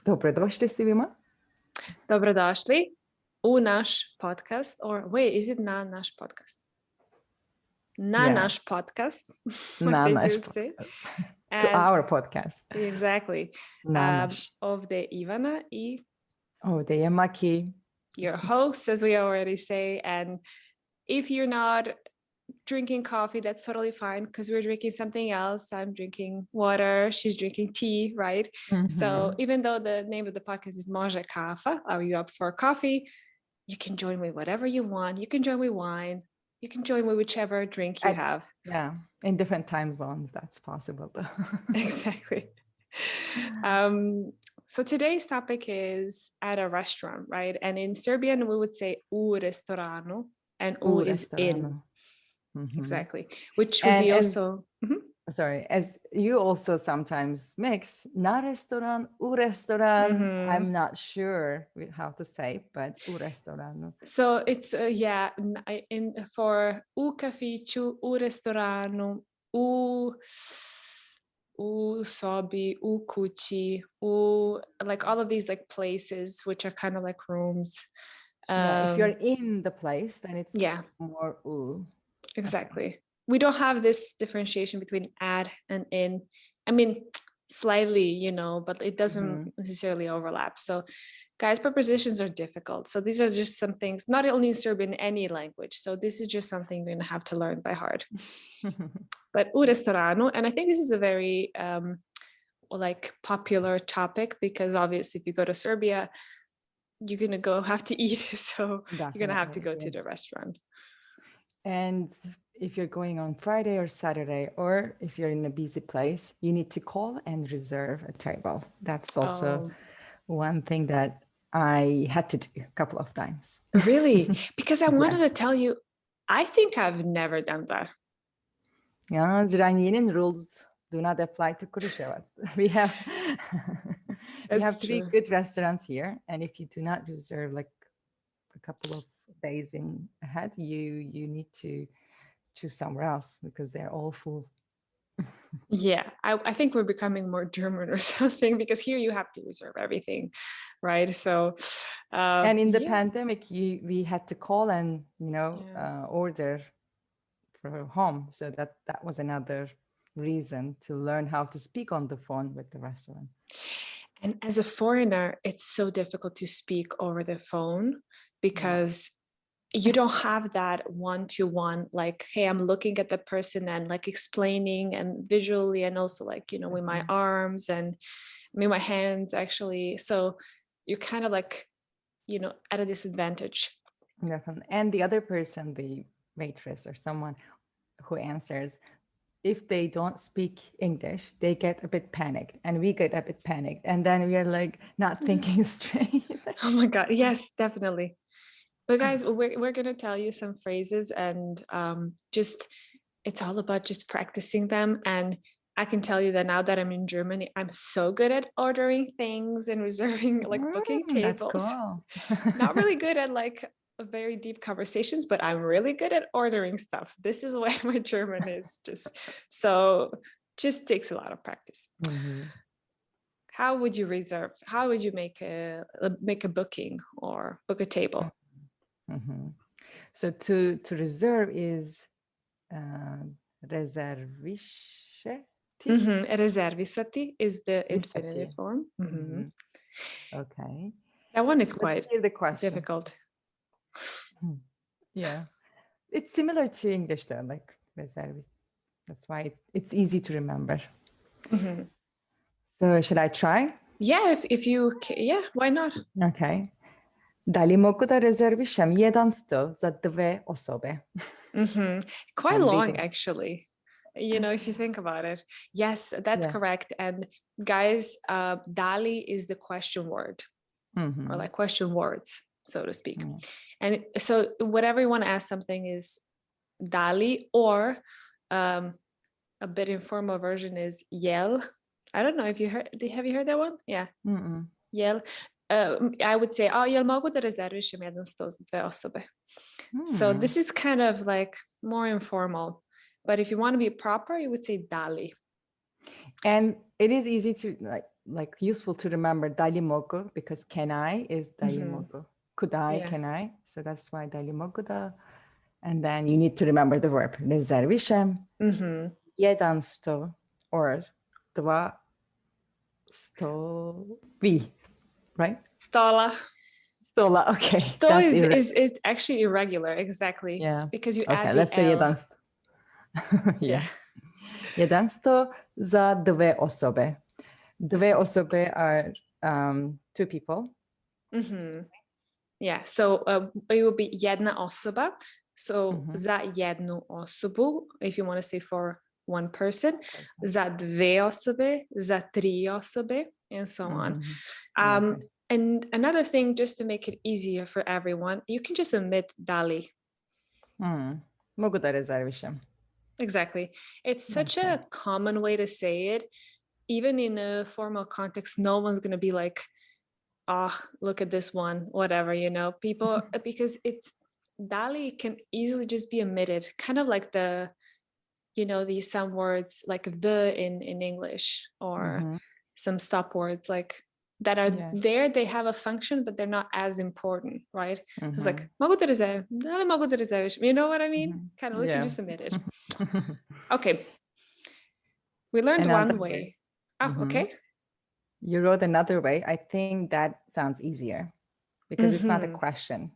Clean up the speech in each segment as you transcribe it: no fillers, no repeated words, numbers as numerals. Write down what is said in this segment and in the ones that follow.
Dobrodošli svima. Dobrodošli u naš podcast, or wait, is it na naš podcast? Na naš podcast. Na naš podcast. To our podcast. Exactly. Ovdje Ivana i ovdje je Maki. Your host, as we already say. And if you're not drinking coffee, that's totally fine because we're drinking something else. I'm drinking water. She's drinking tea, right? Mm-hmm. So even though the name of the podcast is Može kafa, are you up for coffee? You can join with whatever you want. You can join with wine. You can join with whichever drink you have. Yeah, in different time zones, that's possible. Exactly. So today's topic is at a restaurant, right? And in Serbian, we would say u restoranu, and u is in. Mm-hmm. Exactly. Which would be also... Sorry, as you also sometimes mix na restoran, u restoran. Mm-hmm. I'm not sure how to say, but u restoranu. So it's, for u kafiću, u restoranu, u sobi, u kući, like all of these like places, which are kind of like rooms. If you're in the place, then it's more u. Exactly. We don't have this differentiation between at and in. I mean, slightly, but it doesn't necessarily overlap. So guys, prepositions are difficult. So these are just some things, not only in Serbian, any language. So this is just something you're going to have to learn by heart. But u restoranu, and I think this is a very popular topic because obviously if you go to Serbia, you're going to have to eat. So you're going to have to go to the restaurant. And if you're going on Friday or Saturday, or if you're in a busy place, you need to call and reserve a table. That's also one thing that I had to do a couple of times. Really? Because I wanted to tell you, I think I've never done that. Yeah, Zranjinin rules do not apply to Kruševac. We have three good restaurants here, and if you do not reserve like a couple of days in ahead, you need to choose somewhere else because they're all full. Yeah, I think we're becoming more German or something because here you have to reserve everything, right? So and in the pandemic we had to call and order for home, so that was another reason to learn how to speak on the phone with the restaurant. And as a foreigner, it's so difficult to speak over the phone because you don't have that one-to-one, like, hey, I'm looking at the person and like explaining and visually and also like, with my arms and my hands actually. So you're kind of like, at a disadvantage. Definitely. And the other person, the waitress or someone who answers, if they don't speak English, they get a bit panicked and we get a bit panicked. And then we are like not thinking straight. Oh my God. Yes, definitely. But guys, we're going to tell you some phrases and it's all about just practicing them. And I can tell you that now that I'm in Germany, I'm so good at ordering things and reserving, like booking tables. That's cool. Not really good at like very deep conversations, but I'm really good at ordering stuff. This is why my German is just takes a lot of practice. Mm-hmm. How would you reserve? How would you make a booking or book a table? Mm-hmm. So to reserve is rezervisce. Rezervisati is the infinitive form. Mm-hmm. Okay. That one is quite difficult. Yeah. It's similar to English though, like rezervi. That's why it's easy to remember. Mm-hmm. So should I try? Yeah, if you can, why not? Okay. Dali mogu da rezervišem jedan sto za dve osobe. Quite long, actually. If you think about it. Yes, that's correct. And guys, dali is the question word, or like question words, so to speak. And so whenever you want to ask something is dali, or a bit informal version is jel. I don't know if you heard. Have you heard that one? Yeah. Jel. I would say, jel mogu da rezervišem jedan sto za dve osobe. So this is kind of like more informal. But if you want to be proper, you would say dali. And it is easy to like like useful to remember dali mogu because can I is dali mogu. Could I, can I? So that's why dali mogu da. And then you need to remember the verb. Rezervišem. Jedan sto or dva stovi, right? Stola. Stola, okay. Stola is it's actually irregular, exactly. Yeah. Because you okay, add let's say jedan sto. yeah. Jedan sto za dve osobe. Dve osobe are two people. Yeah, so it will be jedna osoba. So za jednu osobu, if you want to say for one person, za dve osobe, za tri osobe, and so on. And another thing, just to make it easier for everyone, you can just omit dali. Mogu da rezervišem. Exactly. It's such a common way to say it. Even in a formal context, no one's going to be like, oh, look at this one, whatever, you know, people, because it's dali can easily just be omitted, kind of like the, you know, these some words like the in English or some stop words like that are there, they have a function, but they're not as important, right? So it's like, you know what I mean? Kind of, we can just omit it. Okay. We learned one way. Okay. You wrote another way. I think that sounds easier because it's not a question.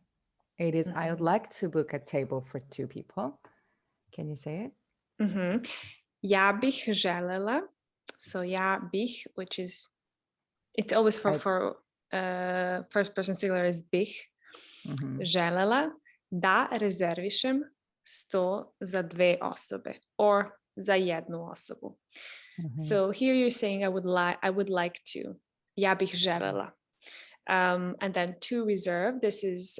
It is, I would like to book a table for two people. Can you say it? Ja bih želela. So ja bih, which is, it's always for first person singular is bih. Želela da rezervišem sto za dve osobe or za jednu osobu. So here you're saying I would like to. Ja bih želela. And then to reserve, this is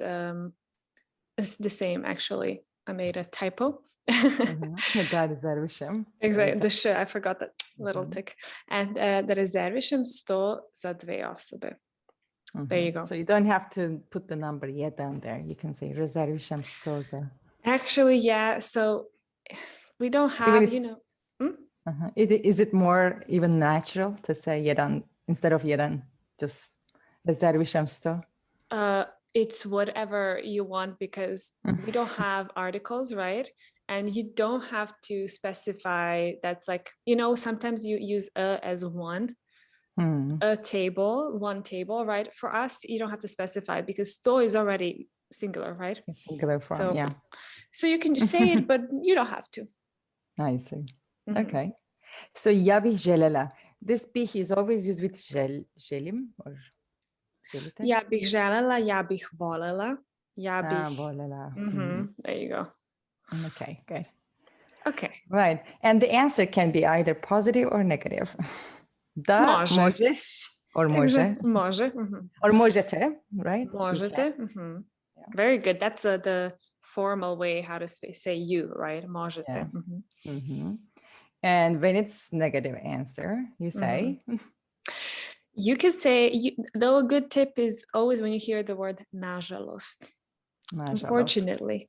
the same actually. I made a typo. Da rezervišem. Exactly. The sh, I forgot that little tick. And the rezervišem sto za dve osobe. There you go. So you don't have to put the number jedan there. You can say rezervišem sto za. Actually, yeah. So we don't have, you know. Is it more even natural to say jedan instead of jedan, just rezervišem sto? It's whatever you want because we don't have articles, right? And you don't have to specify that's like, you know, sometimes you use as one, a table, one table, right? For us, you don't have to specify because sto is already singular, right? It's singular form, yeah. So you can just say it, but you don't have to. I see. Okay. So ja bih želela. This bih is always used with želim or želite? Ja bih želela, ja bih volela, ja bih. Volela. There you go. Okay, good. Okay. Right. And the answer can be either positive or negative. Da, možeš, or može. Može. Or možete, right? Možete. Very good. That's the formal way how to say you, right? Možete. And when it's negative answer, you say? You could say, though a good tip is always when you hear the word nažalost. Unfortunately.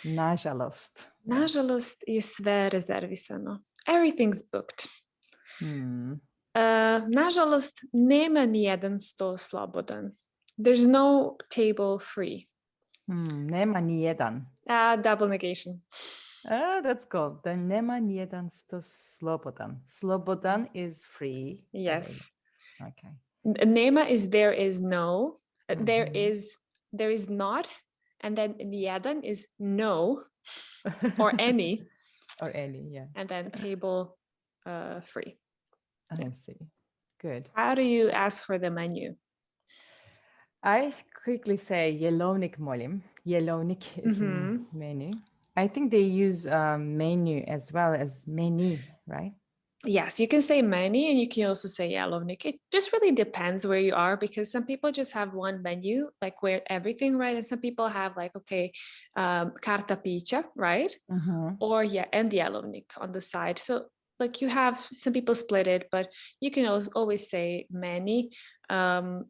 Nažalost. Nažalost je sve rezervisano. Everything's booked. Nažalost, nema ni jedan sto slobodan. There's no table free. Nema ni jedan. Double negation. That's cool. Then nema ni jedan sto slobodan. Slobodan is free. Yes. Okay. Nema is there is no. There is not. And then nijedan is no or any. Or any, yeah. And then table free. I see. Good. How do you ask for the menu? I quickly say jelovnik molim. Jelovnik is menu. I think they use menu as well as menu, right? Yes, you can say menu and you can also say jelovnik. It just really depends where you are because some people just have one menu, like where everything, right? And some people have like, okay, karta pića, right? Or and jelovnik on the side. So like you have, some people split it, but you can always say menu. And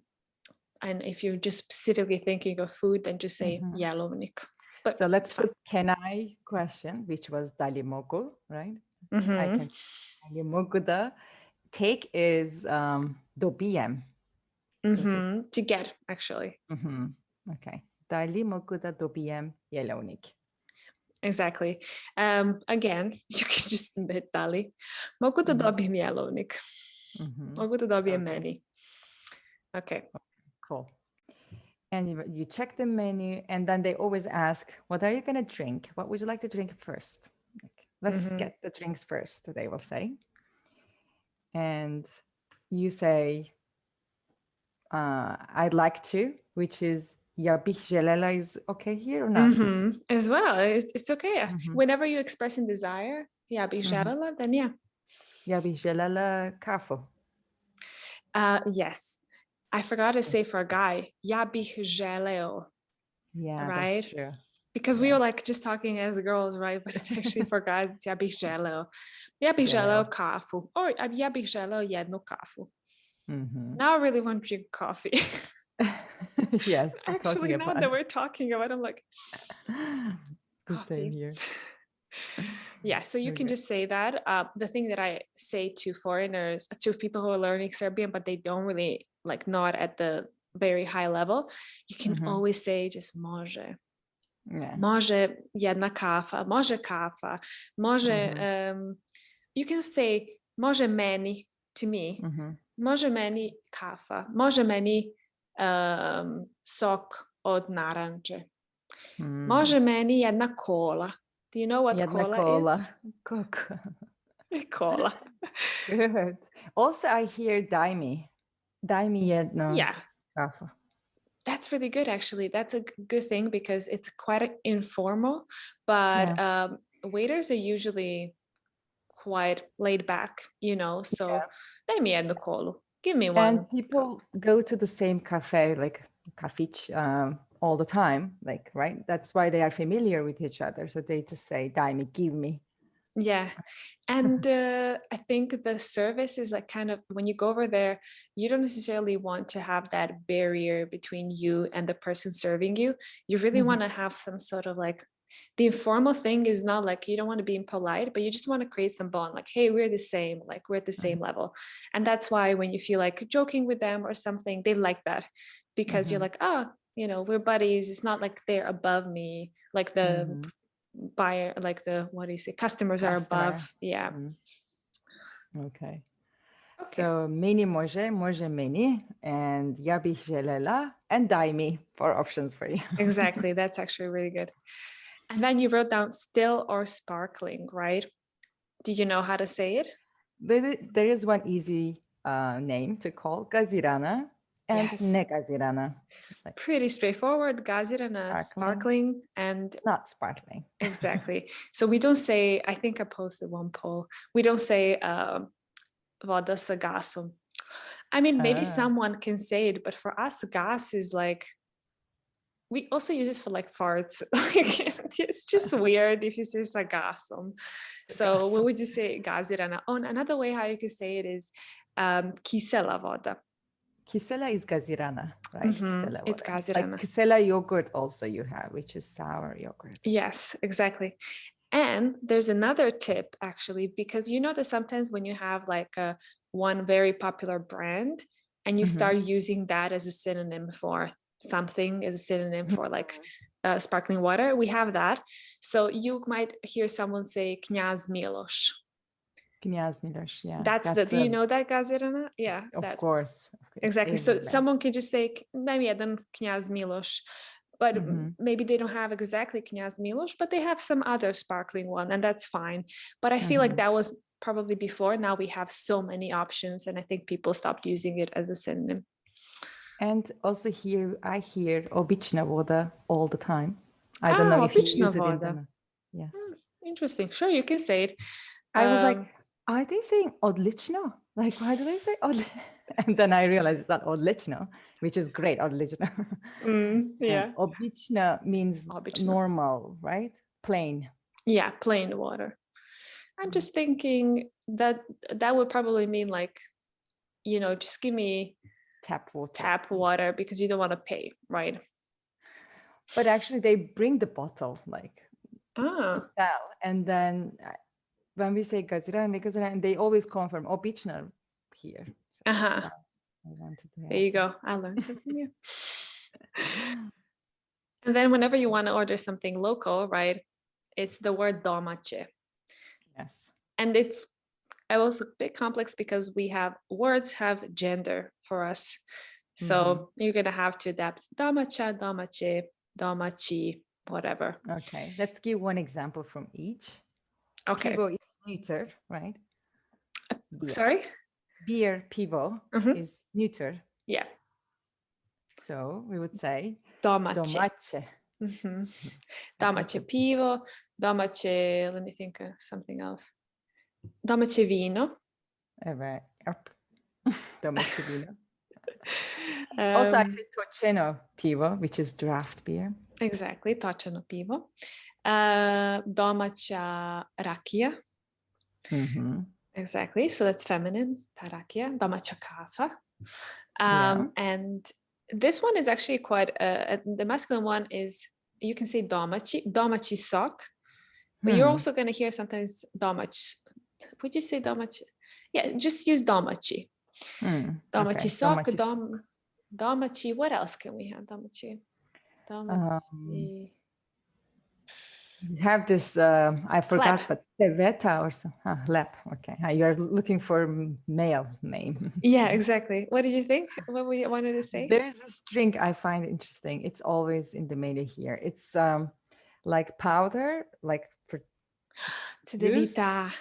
if you're just specifically thinking of food, then just say jelovnik. But so let's put can I question, which was dali mogu, right? I can dali mogu da. Take is dobijem. To get, actually. Okay. Da li mogu da dobijem jelovnik? Exactly. Again, you can just admit da li mogu da dobijem jelovnik. Mogu da dobijem meni. Okay. Cool. And you check the menu, and then they always ask, what are you going to drink? What would you like to drink first? Like, let's get the drinks first, they will say. And you say, I'd like to, which is ja bih želela is okay here or not? As well, it's okay. Whenever you express in desire, ja bih želela, then yeah. Ja bih želela kafu. Yes. I forgot to say for a guy, ja bih želeo. Yeah, right? That's true. Because we were like just talking as girls, right? But it's actually for guys, it's ja bih želeo. Ja bih želeo kafu. Or ja bih želeo jednu kafu. Now I really want to drink coffee. Yes. Actually, now that we're talking about it, I'm like, the same here. Yeah, so you can just say that. The thing that I say to foreigners, to people who are learning Serbian, but they don't really like not at the very high level, you can always say just može. Yeah. Može jedna kafa, može kafa, može, you can say može meni to me, može meni kafa, može meni sok od naranče, može meni jedna kola. Do you know what jedna cola is? Coke. Cola. Good. Also, I hear daj mi. Daj mi jedno kafu. That's really good, actually. That's a good thing because it's quite informal, but waiters are usually quite laid back, you know, so daj mi jednu kolu. Give me one. And people go to the same cafe, like kafić, all the time, like, right? That's why they are familiar with each other. So they just say, daj mi, give me. Yeah. And I think the service is like kind of, when you go over there, you don't necessarily want to have that barrier between you and the person serving you. You really want to have some sort of like, the informal thing is not like, you don't want to be impolite, but you just want to create some bond. Like, hey, we're the same, like we're at the same level. And that's why when you feel like joking with them or something, they like that because you're like, oh, you know, we're buddies. It's not like they're above me, like the buyer, like the, what do you say, customers are above. Yeah. Okay. So meni može, može meni, and ja bih želela, and daj mi for options for you. Exactly. That's actually really good. And then you wrote down still or sparkling, right? Do you know how to say it? There is one easy name to call, gazirana and ne gazirana. Like, pretty straightforward, gazirana, sparkling and not sparkling. Exactly. So we don't say, I think I posted one poll, we don't say voda sa gasom. I mean, maybe someone can say it, but for us, gas is like, we also use it for like farts. It's just weird if you say sagasom. So what would you say gazirana? Oh, another way how you can say it is kisela voda. Kisela is gazirana, right? Kisela it's gazirana. Like kisela yogurt also you have, which is sour yogurt. Yes, exactly. And there's another tip actually, because you know that sometimes when you have like one very popular brand and you start using that as a synonym for something, as a synonym for like sparkling water, we have that. So you might hear someone say Kňaz Miloš. Kňaz Miloš, yeah. That's the, do you know that, Gazirana? Yeah. Of course. Exactly. So someone can just say, daj mi jedan Kňaz Miloš. But maybe they don't have exactly Kňaz Miloš, but they have some other sparkling one, and that's fine. But I feel like that was probably before. Now we have so many options, and I think people stopped using it as a synonym. And also here, I hear obična voda all the time. I don't know if you use it in the... Yes. Interesting. Sure, you can say it. I was like, are they saying odlično? Like, why do they say odlično? And then I realized it's not odlično, which is great, odlično. Yeah. Obična means normal, right? Plain. Yeah, plain water. I'm just thinking that that would probably mean like, you know, just give me tap water because you don't want to pay, right? But actually they bring the bottle like to sell, and then when we say gazirana, and they always confirm obična here. So There you go. I learned something new. And then whenever you want to order something local, right, it's the word domaće. Yes. And it's also a bit complex because words have gender for us. So you're going to have to adapt domaća, domaće, domaći, whatever. Okay, let's give one example from each. Okay. Pivo is neuter, right? Beer. Sorry? Beer, pivo, is neuter. Yeah. So we would say domaće. Domaće pivo, domaće, let me think of something else. Domaće vino. Domaće vino. Also, I say točeno pivo, which is draft beer. Exactly, točeno pivo. Domaća rakija. Exactly, so that's feminine, ta rakija. Domaća kafa. And this one is actually quite, the masculine one is, you can say domaći, domaći sok, but you're also going to hear sometimes domać. Would you say domaći? Yeah, just use domaći. Domaći sok, domaći, what else can we have? Domaći. You have this, I forgot, Hleb. but Seveta or something. Hleb, okay. You're looking for male name. Yeah, exactly. What did you think? What we wanted to say? There's this drink I find interesting. It's always in the menu here. It's like powder, like for jedete.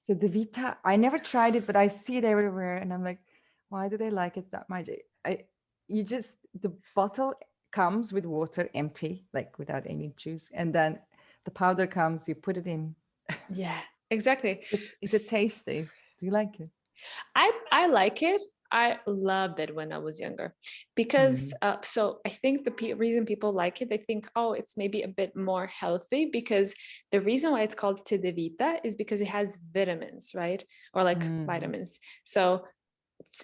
Jedete. I never tried it, but I see it everywhere, and I'm like, why do they like it that much? The bottle comes with water, empty, like without any juice, and then the powder comes. You put it in. Yeah, exactly. Is it tasty? Do you like it? I like it. I loved it when I was younger because so I think the reason people like it, they think, oh, it's maybe a bit more healthy, because the reason why it's called jedete is because it has vitamins, right? Or like vitamins. So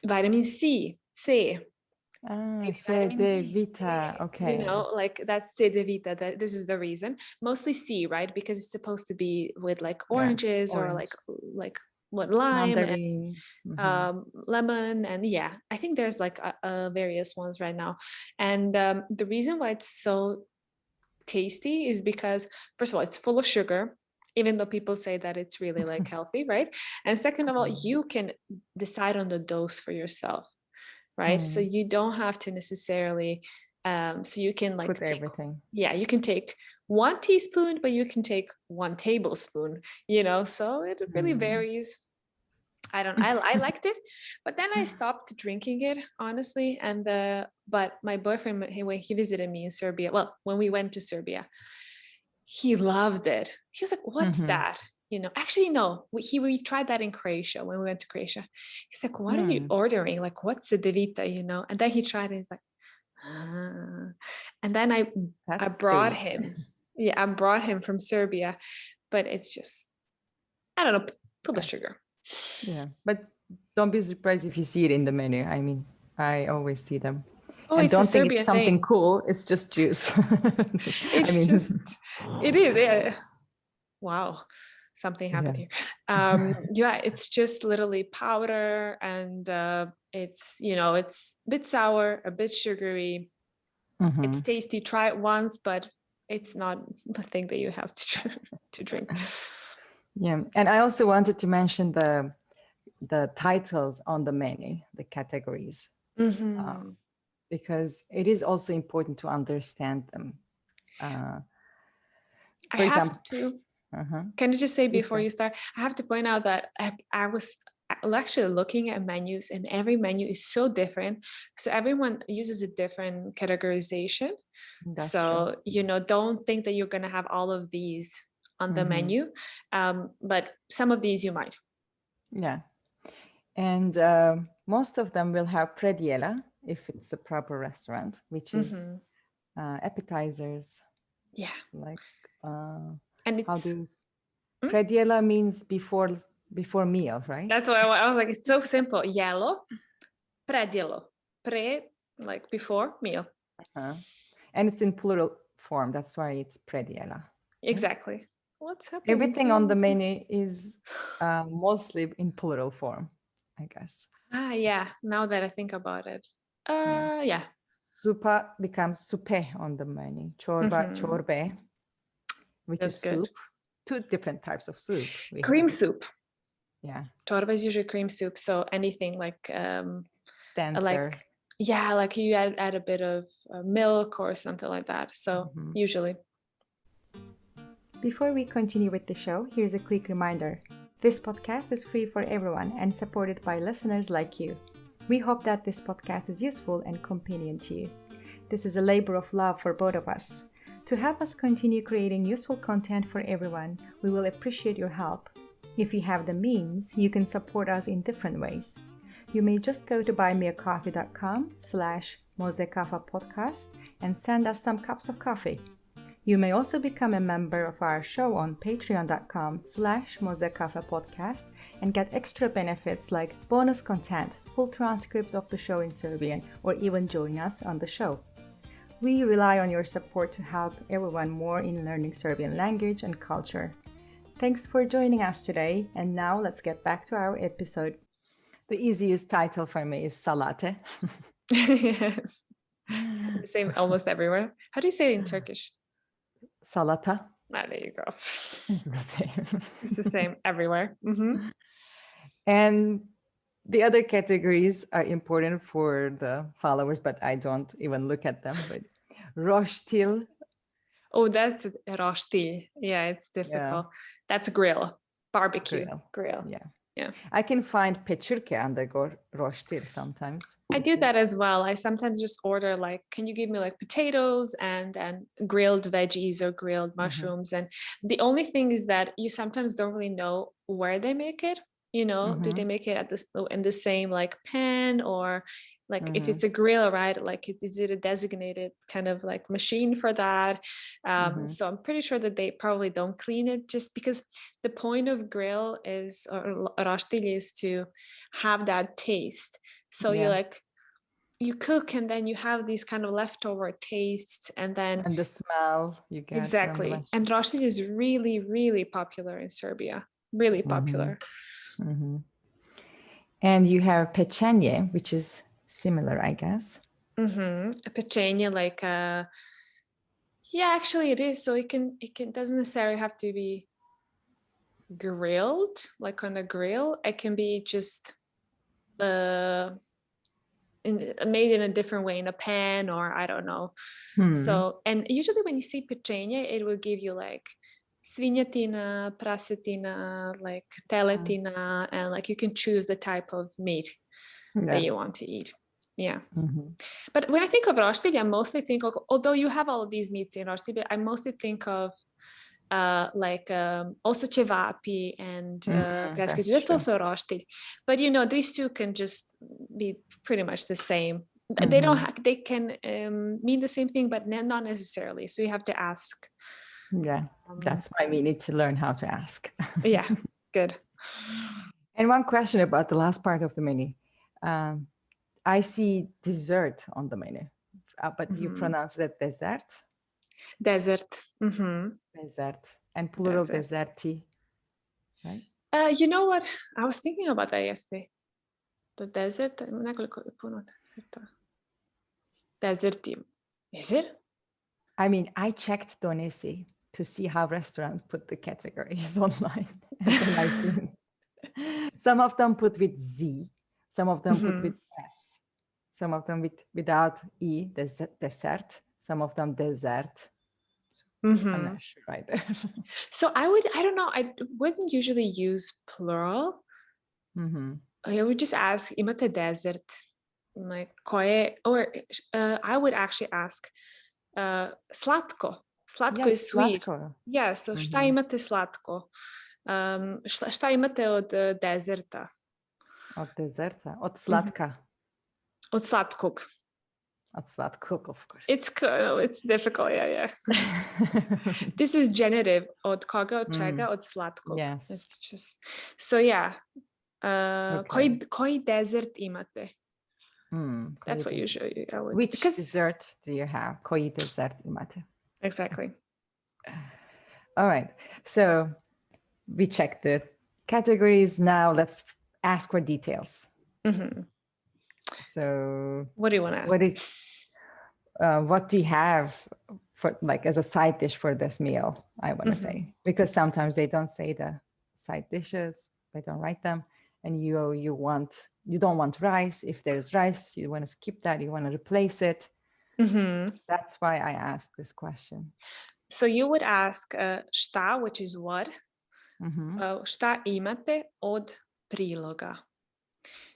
vitamin C. Jedete, okay. You know, like that's jedete, that this is the reason. Mostly C, right? Because it's supposed to be with like oranges or like what, lime mandarin, and lemon, and yeah, I think there's like various ones right now. And the reason why it's so tasty is because, first of all, it's full of sugar, even though people say that it's really like healthy, right? And second of all, you can decide on the dose for yourself, right? So you don't have to necessarily so you can like take everything. Yeah, you can take 1 teaspoon, but you can take 1 tablespoon, you know, so it really varies. I liked it, but then I stopped drinking it, honestly. And but my boyfriend, when he visited me in Serbia, well, when we went to Serbia, he loved it. He was like, what's that? You know, actually, no, we tried that in Croatia when we went to Croatia. He's like, what are you ordering? Like, what's the jedete, you know? And then he tried it. He's like, and then I brought him. Yeah, I brought him from Serbia, but it's just, I don't know, full of sugar. Yeah, but don't be surprised if you see it in the menu. I mean, I always see them. Oh, and it's don't a Serbian think it's something thing. Cool. It's just juice. It is. Yeah. Wow. Something happened here. Yeah, it's just literally powder, and it's, you know, it's a bit sour, a bit sugary. It's tasty. Try it once, but it's not the thing that you have to drink. Yeah, and I also wanted to mention the titles on the menu, the categories, because it is also important to understand them. For example, can I just say before you start, I have to point out that I was actually looking at menus, and every menu is so different. So everyone uses a different categorization. That's true. You know, don't think that you're going to have all of these on the menu, but some of these you might. Yeah, and most of them will have predjela if it's a proper restaurant, which is appetizers. Yeah, like and it's predjela means before meal, right? That's why I was like, it's so simple. Jelo, predjelo, like before meal. And it's in plural form. That's why it's predjela. Exactly. What's happening? Everything on the menu is mostly in plural form, I guess. Yeah. Now that I think about it. Yeah. Supa becomes supe on the menu. Çorba, çorbe, which That's is good. soup. Two different types of soup. Cream soup. Yeah. Çorba is usually cream soup. So anything like denser. Like you add a bit of milk or something like that. So usually. Before we continue with the show, here's a quick reminder. This podcast is free for everyone and supported by listeners like you. We hope that this podcast is useful and convenient to you. This is a labor of love for both of us. To help us continue creating useful content for everyone, we will appreciate your help. If you have the means, you can support us in different ways. You may just go to buymeacoffee.com/mozdekafapodcast and send us some cups of coffee. You may also become a member of our show on patreon.com/mozdekafapodcast and get extra benefits like bonus content, full transcripts of the show in Serbian, or even join us on the show. We rely on your support to help everyone more in learning Serbian language and culture. Thanks for joining us today, and now let's get back to our episode. The easiest title for me is salate. Yes. The same almost everywhere. How do you say it in Turkish? Salata. There you go. It's the same. It's the same everywhere. And the other categories are important for the followers, but I don't even look at them. But roshtil. Oh, that's roshtil. Yeah, it's difficult. Yeah. That's grill, barbecue, grill. Yeah. I can find pechurke under roshtil sometimes. I do that as well. I sometimes just order like, can you give me like potatoes and grilled veggies or grilled mushrooms? And the only thing is that you sometimes don't really know where they make it. You know, do they make it in the same like pan, or like if it's a grill, right? Like is it a designated kind of like machine for that? So I'm pretty sure that they probably don't clean it, just because the point of grill is, or roshtil, is to have that taste. So you cook and then you have these kind of leftover tastes, and the smell you get. Exactly. And roshtil is really, really popular in Serbia. Really popular. And you have pečenje, which is similar, I guess. A pečenje, like actually it is. So it doesn't necessarily have to be grilled, like on a grill. It can be just made in a different way, in a pan, or I don't know. So, and usually when you see pečenje, it will give you like svinjetina, prasetina, like teletina, and like you can choose the type of meat that you want to eat. Yeah. But when I think of roshtil, I mostly think of, although you have all of these meats in roshtil, I mostly think of also cevapi and pljeskavice. That's also roshtil. But you know, these two can just be pretty much the same. They don't they can mean the same thing, but not necessarily. So you have to ask. Yeah, that's why we need to learn how to ask. Yeah, good. And one question about the last part of the menu. I see dessert on the menu, but you pronounce that dessert? Dessert. Dessert. And plural deserti, right? You know what? I was thinking about that yesterday. The desert, deserti. Is it? I mean, I checked Donesi to see how restaurants put the categories online. Some of them put with Z, some of them put with S, some of them without E, dessert, some of them dessert. I'm not sure either. So I don't know, I wouldn't usually use plural. I would just ask, imate desert? Like, koje, or I would actually ask, slatko. Slatko is sweet. Slatko. Yeah, so šta imate slatko? Šta imate od dezerta? Od dezerta? Od slatka? Od slatkog. Od slatkog, of course. It's difficult, yeah. This is genitive. Od koga, od čega, od slatkog. Yes. It's just, so yeah. Koji dezert imate? That's what usually I would. Which dessert do you have? Koji dessert imate? Exactly. All right. So we checked the categories. Now let's ask for details. So what do you want to ask? What do you have for like as a side dish for this meal? I want to say, because sometimes they don't say the side dishes, they don't write them, and you don't want rice. If there's rice, you want to skip that, you want to replace it. That's why I asked this question. So you would ask šta, which is what. Šta imate od priloga?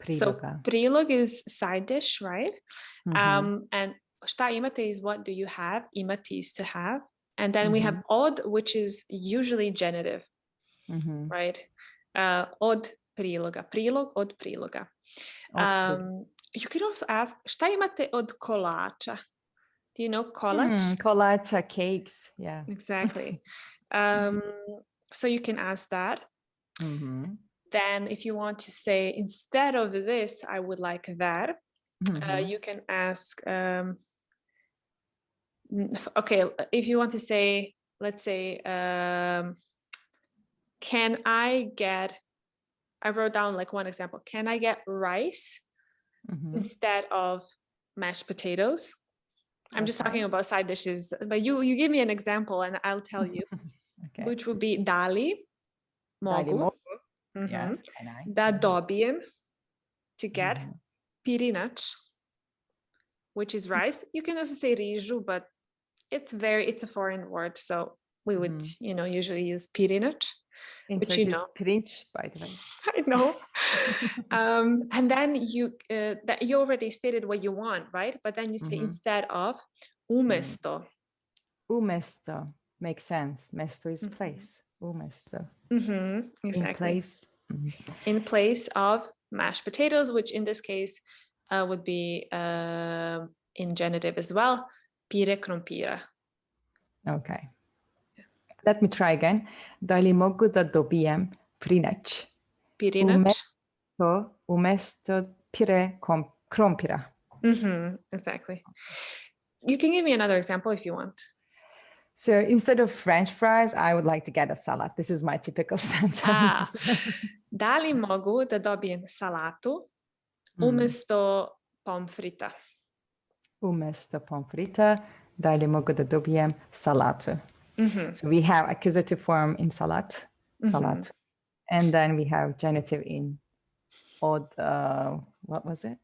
So prilog is side dish, right? And šta imate is what do you have? Imati is to have. And then we have od, which is usually genitive, right? Od priloga. Prilog od priloga. You can also ask, šta imate od kolača? Do you know kolač? Kolača, cakes, yeah. Exactly. So you can ask that. Then if you want to say, instead of this, I would like that, you can ask, okay, if you want to say, let's say, can I get, I wrote down like one example, can I get rice instead of mashed potatoes? I'm just talking about side dishes, but you give me an example and I'll tell you, which would be dali mogu. Yes, can I? Da dobijem, to get, pirinač, which is rice. You can also say rižu, but it's a foreign word, so we would, usually use pirinač, which pirinč, by the way. I know. And then you already stated what you want, right? But then you say instead of umesto. Umesto makes sense. Mesto is place. Umesto. Exactly. In place of mashed potatoes, which in this case would be in genitive as well. Pire krompira. Okay. Let me try again. Dali mogu da dobijem prinač. Pirinač. Umesto pire krompira. Exactly. You can give me another example if you want. So instead of French fries, I would like to get a salad. This is my typical sentence. Da li mogu da dobijem salatu umesto pomfrita? Umesto pomfrita, da li mogu da dobijem salatu? So we have accusative form in salat, salatu. And then we have genitive in od, what was it?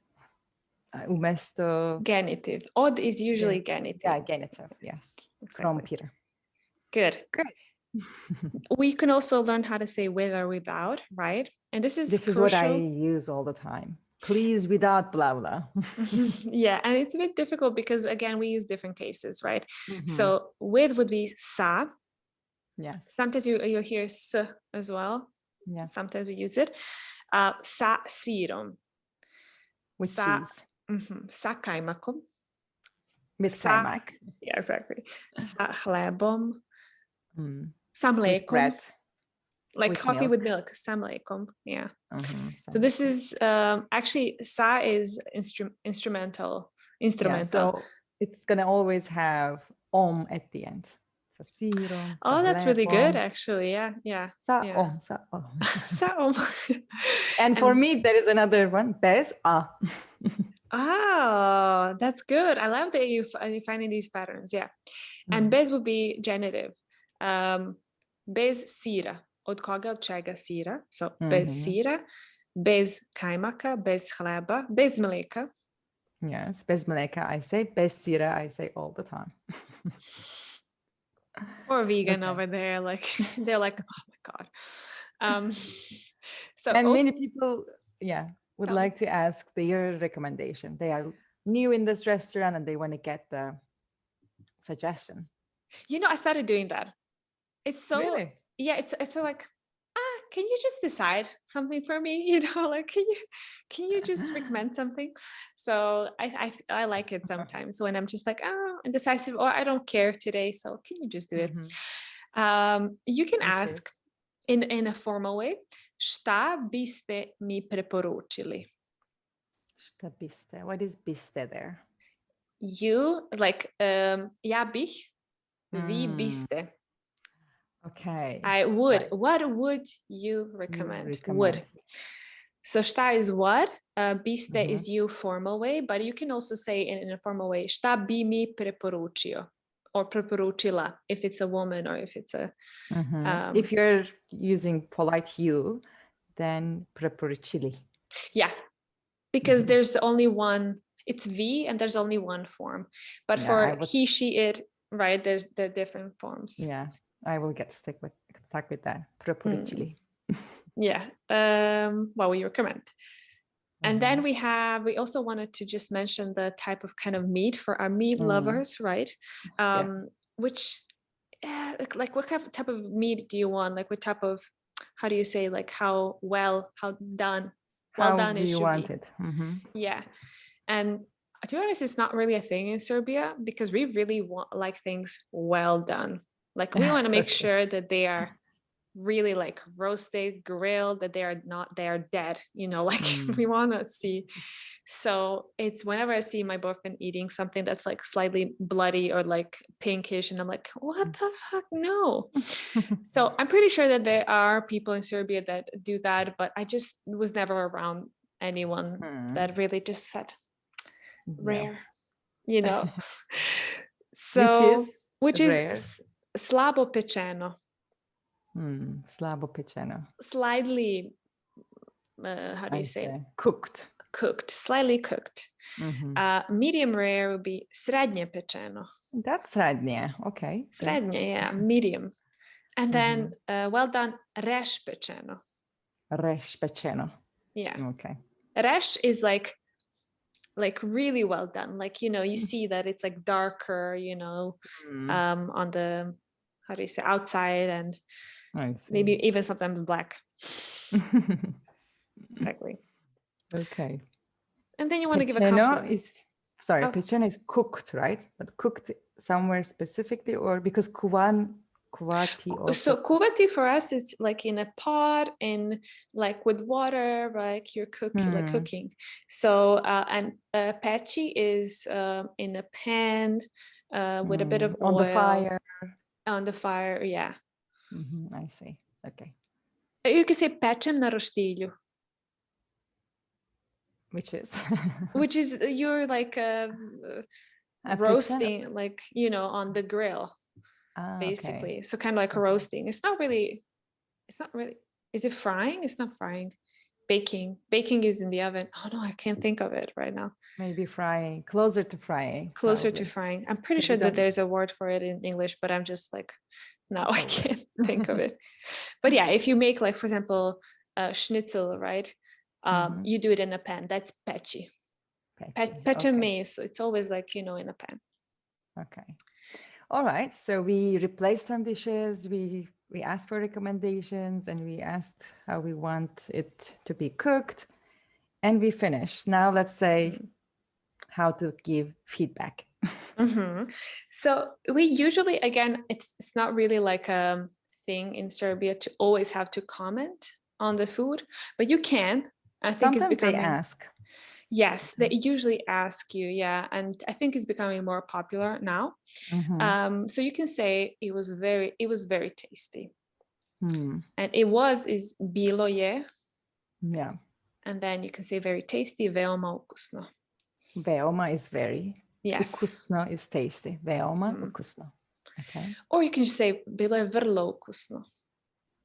Umesto. Genitive. Od is usually genitive. Yeah, genitive, yes. Exactly. Good. We can also learn how to say with or without, right? And this is crucial. What I use all the time. Please, without blah, blah. Yeah, and it's a bit difficult because, again, we use different cases, right? So with would be sa. Yes. Sometimes you'll hear s as well. Yeah. Sometimes we use it. Sa sirom. With cheese. Sa kajmakom. With kajmak. Yeah, exactly. Sa chlebom. Sa mlekom. Bread. Like with coffee milk. with milk. Sa mlekom. Yeah. So this is actually sa is instrumental. Yeah, so it's gonna always have at the end. So sirom. Oh, that's really good, actually. Yeah. Sa Sa And for me, there is another one. Bez a. Oh, that's good. I love that you're finding these patterns. Yeah. And bez would be genitive. Bez sira. Od koga, od čega sira. So bez sira, bez kajmaka, bez chleba, bez mleka. Yes, bez mleka I say, bez sira I say all the time. Poor vegan over there, like they're like, oh my God. So and also, many people, would like to ask their recommendation. They are new in this restaurant and they want to get the suggestion. I started doing that. It's so really? Yeah, it's so like, can you just decide something for me? Like can you just recommend something? So I like it sometimes when I'm just like, indecisive, or I don't care today, so can you just do it? You can ask in a formal way, šta biste mi preporučili? Šta biste? What is biste there? You, like, ja bih, vi biste. Okay. I would. Right. What would you recommend? Would. So šta is what? Biste is you formal way, but you can also say in a formal way, šta bi mi preporučio or preporučila if it's a woman or if it's a... if you're using polite you, then preporučili. Yeah, because there's only one, it's V and there's only one form. But for he, she, it, right, there are different forms. Yeah, I will get stuck with that. Preporučili. Yeah, well, we recommend. And then we also wanted to just mention the type of kind of meat for our meat lovers, right? Which, like what type of meat do you want? Like what type of, how do you say, like how done do you want it? Yeah. And to be honest, it's not really a thing in Serbia because we really like things well done. Like we want to make sure that they are really like roasted, grilled, that they are dead, you know, like we want to see. So it's whenever I see my boyfriend eating something that's like slightly bloody or like pinkish, and I'm like, what the fuck? No. So I'm pretty sure that there are people in Serbia that do that, but I just was never around anyone that really just said rare, you know. So which is slabo pečeno. Slabo pečeno. Slightly, how do you say it? Cooked, slightly cooked. Medium rare would be srednje pečeno. That's srednje, okay. Srednje, yeah, medium. And then well done, reš pečeno. Reš pečeno. Yeah. Okay. Reš is like really well done. Like, you know, you see that it's like darker, you know, on the, how do you say, outside, and maybe even sometimes black. Exactly. Okay. And then you want to give a compliment. Pečeno is cooked, right? But cooked somewhere specifically, or because kuvati also. So kuvati for us, it's like in a pot and like with water, like you're cooking, like cooking. So and peći is in a pan with a bit of oil. On the fire, yeah. I see. Okay. You can say pečem na roštilju. Which is you're like roasting, like, you know, on the grill, basically. Okay. So kind of like a roasting. It's not really. Is it frying? It's not frying. Baking is in the oven. Oh no, I can't think of it right now. Maybe frying, closer to frying. I'm pretty sure that there's a word for it in English, but I'm just like, no, I can't think of it. But yeah, if you make, like, for example, schnitzel, right? You do it in a pan. That's peći. Pečeme, so it's always like, you know, in a pan. Okay. All right. So we replaced some dishes. We asked for recommendations, and we asked how we want it to be cooked, and we finished. Now let's say how to give feedback. So we usually, again, it's not really like a thing in Serbia to always have to comment on the food, but you can. I think sometimes it's becoming. They ask. Yes, they usually ask you, yeah, and I think it's becoming more popular now. So you can say it was very tasty, and is bilo je. Yeah. And then you can say very tasty, veoma ukusno. Veoma is very. Yes. Ukusno is tasty. Veoma ukusno. Okay. Or you can just say bilo je vrlo ukusno.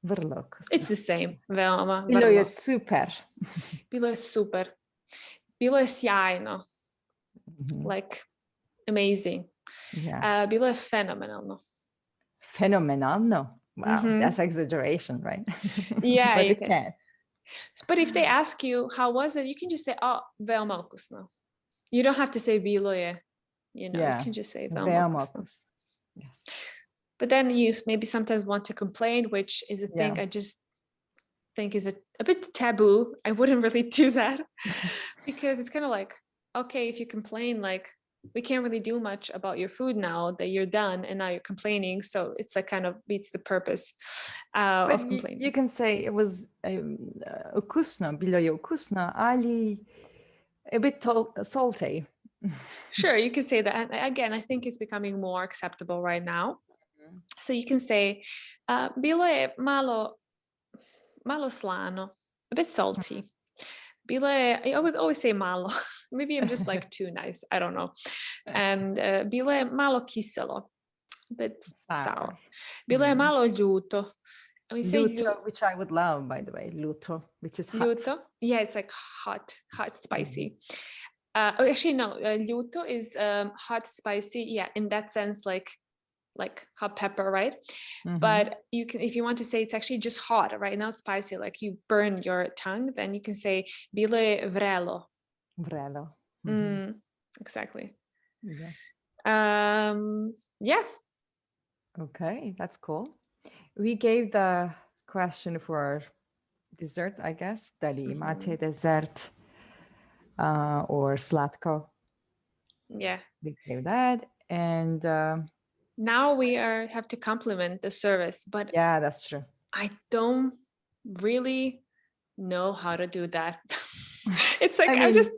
Vrlo ukusno. It's the same. Veoma. Bilo je super. Bilo je super. Bilo je sjajno. Like amazing. Yeah. Bilo je fenomenalno. Fenomenalno. Wow, that's exaggeration, right? Yeah, but you can. But if they ask you how was it, you can just say, "Oh, veoma ukusno." You don't have to say bilo je. You know, you can just say veoma ukusno. Yes. But then you maybe sometimes want to complain, which is a thing I just think is a bit taboo. I wouldn't really do that because it's kind of like, okay, if you complain, like, we can't really do much about your food now that you're done and now you're complaining. So it's like kind of beats the purpose of complaining. You can say it was ukusno, bilo je ukusno, ali a bit salty. Sure, you can say that. And again, I think it's becoming more acceptable right now. So you can say, bilo je malo slano, a bit salty. I would always say malo. Maybe I'm just like too nice. I don't know. And bilo je malo kiselo, a bit sour. Bilo je malo ljuto. Ljuto, which I would love, by the way. Ljuto, which is hot. Ljuto? Yeah, it's like hot, spicy. Actually, no. Ljuto is hot, spicy. Yeah, in that sense, like hot pepper, right? But you can, if you want to say it's actually just hot, right? Not spicy, like you burn your tongue, then you can say bilo je vrelo. Vrelo. Exactly. Yeah. Yeah. Okay, that's cool. We gave the question for dessert, I guess. Dali imate dessert or slatko. Yeah. We gave that. And now we have to compliment the service, but yeah, that's true. I don't really know how to do that. It's like I was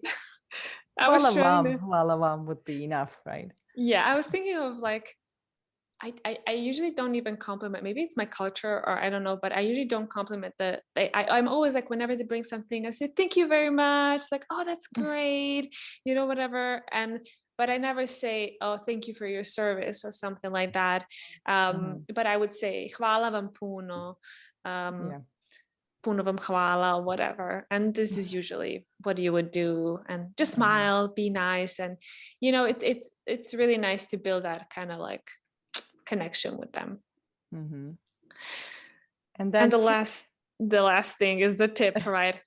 trying to. Valavam would be enough, right? Yeah, I was thinking of like, I usually don't even compliment. Maybe it's my culture or I don't know, but I usually don't compliment I'm always like, whenever they bring something, I say, thank you very much. Like, oh, that's great. Whatever. But I never say, oh, thank you for your service or something like that. But I would say, hvala vam puno. Puno vam hvala, whatever. And this is usually what you would do. And just smile, be nice. And, it's really nice to build that kind of like connection with them. And then the last thing is the tip, right?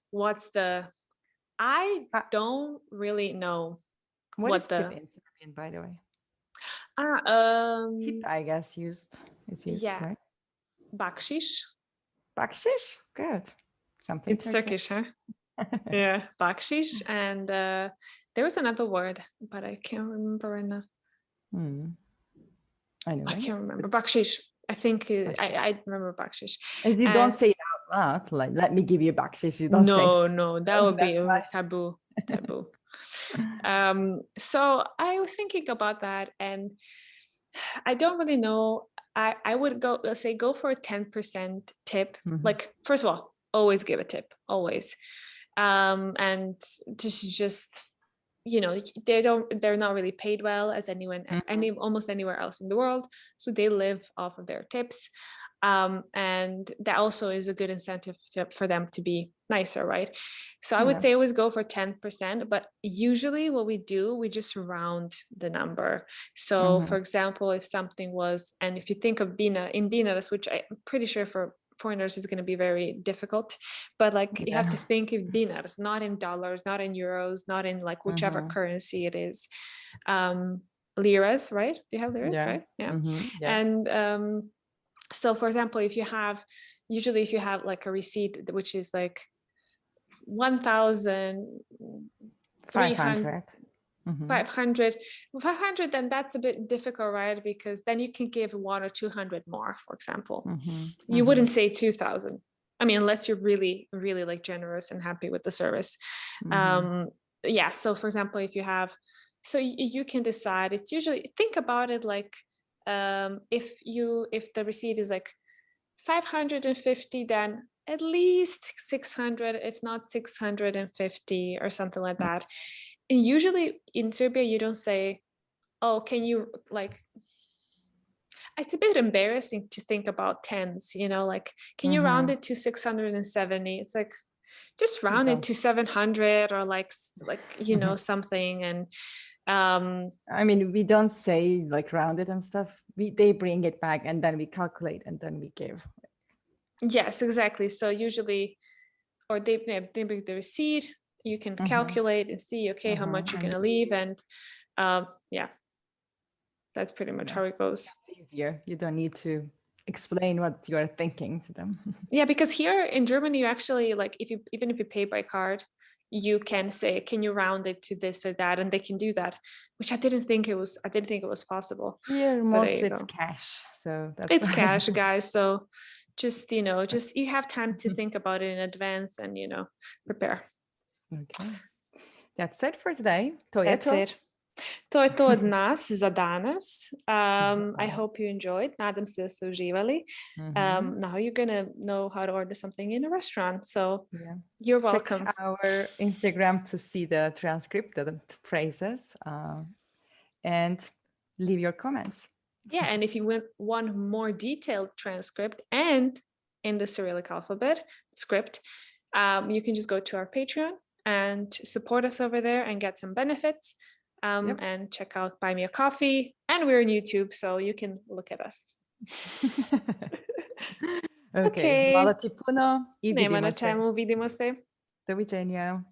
I don't really know what is tip in Serbian, by the way? Tip, I guess is used, right? Bakshish. Good. Something it's Turkish, huh? Yeah, bakshish. And there was another word, but I can't remember right now. Anyway. I can't remember. Bakshish. I think I remember bakshish. As you don't say it out loud, like, let me give you bakshish. You don't say. No, that would be taboo. So I was thinking about that, and I don't really know. I would go, let's say, go for a 10% tip. Like, first of all, always give a tip, always. And just they're not really paid well as almost anywhere else in the world, so they live off of their tips, and that also is a good incentive for them to be nicer, right? So I would say always go for 10%, but usually what we do, we just round the number. So for example, if something was, and if you think of dinaras, which I'm pretty sure for foreigners is going to be very difficult, but like you have to think of dinars, not in dollars, not in euros, not in like whichever currency it is. Liras, right? Do you have liras, right? Yeah. And so for example, if you have like a receipt which is like 1,500 500, then that's a bit difficult, right? Because then you can give 100 or 200 more, for example. You wouldn't say 2,000. I mean, unless you're really, really like generous and happy with the service. Yeah. So for example, if you have, so you can decide, it's usually, think about it like, if the receipt is like 550, then at least 600, if not 650 or something like that. And usually in Serbia, you don't say, oh, can you, like, it's a bit embarrassing to think about tens, like, can you round it to 670? It's like, just round it to 700 or like something. And I mean, we don't say like round it and stuff. They bring it back and then we calculate and then we give. Yes, exactly. So usually, or they bring the receipt, you can calculate and see, okay, how much you're going to leave. And yeah, that's pretty much how it goes. It's easier. You don't need to explain what you're thinking to them. Yeah, because here in Germany, you actually, like, even if you pay by card, you can say, can you round it to this or that? And they can do that, which I didn't think it was possible. Here, mostly it's cash. So it's cash, guys. So just, you have time to think about it in advance and, prepare. Okay. That's it for today. That's it. To je to od nas za danas. I hope you enjoyed. Nadam se da ste uživali. Now you're gonna know how to order something in a restaurant. So you're welcome. Check our Instagram to see the transcript, the phrases, and leave your comments. Yeah, and if you want more detailed transcript and in the Cyrillic alphabet script, you can just go to our Patreon and support us over there and get some benefits. And check out Buy Me a Coffee. And we're on YouTube, so you can look at us. Okay. Hvala ti puno i Nema vidimo na se. čemu, vidimo se. Doviđenja.